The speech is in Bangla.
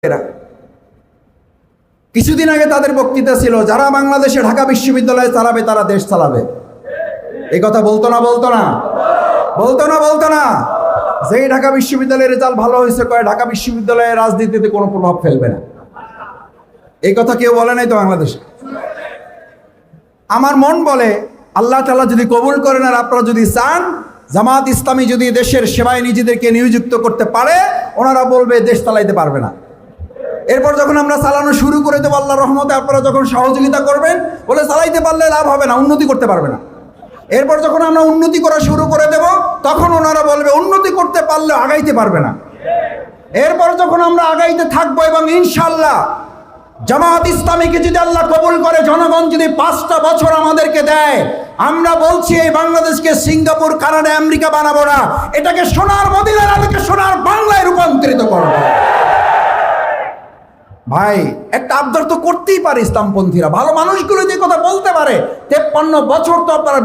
এরা কিছুদিন আগে তাদের বক্তৃতা ছিল, যারা বাংলাদেশে ঢাকা বিশ্ববিদ্যালয় চালাবে তারা দেশ চালাবে। এই কথা বলতো না? যেই ঢাকা বিশ্ববিদ্যালয়ের রেজাল্ট ভালো হয়েছে কয় ঢাকা বিশ্ববিদ্যালয়ের রাজনীতিতে কোনো প্রভাব ফেলবে না। এই কথা কেউ বলে নাই তো বাংলাদেশে। আমার মন বলে আল্লাহ তাআলা যদি কবুল করেন আর আপনারা যদি চান, জামাত ইসলামী যদি দেশের সেবায় নিজেদেরকে নিয়োজিত করতে পারে, ওনারা বলবে দেশ চালাইতে পারবে না। এরপর যখন আমরা চালানো শুরু করে দেবো আল্লাহর রহমতে, আপনারা যখন সহযোগিতা করবেন, বলে চালাইতে পারলে লাভ হবে না, উন্নতি করতে পারবে না। এরপর যখন আমরা উন্নতি করা শুরু করে দেব, তখন ওনারা বলবে উন্নতি করতে পারলে আগাইতে পারবে না। এরপর যখন আমরা আগাইতে থাকবো এবং ইনশাআল্লাহ জামাত ইসলামীকে যদি আল্লাহ কবুল করে, জনগণ যদি 5টা বছর আমাদেরকে দেয়, আমরা বলছি এই বাংলাদেশকে সিঙ্গাপুর, কানাডা, আমেরিকা বানাবো না, এটাকে সোনার মদিনার, এটাকে সোনার বাংলায় রূপান্তরিত করবো। ভাই একটা আবদার তো করতেই পারে ইসলামপন্থীরা, ভালো মানুষগুলো যে কথা বলতে পারে। 53 বছর তো আপনারা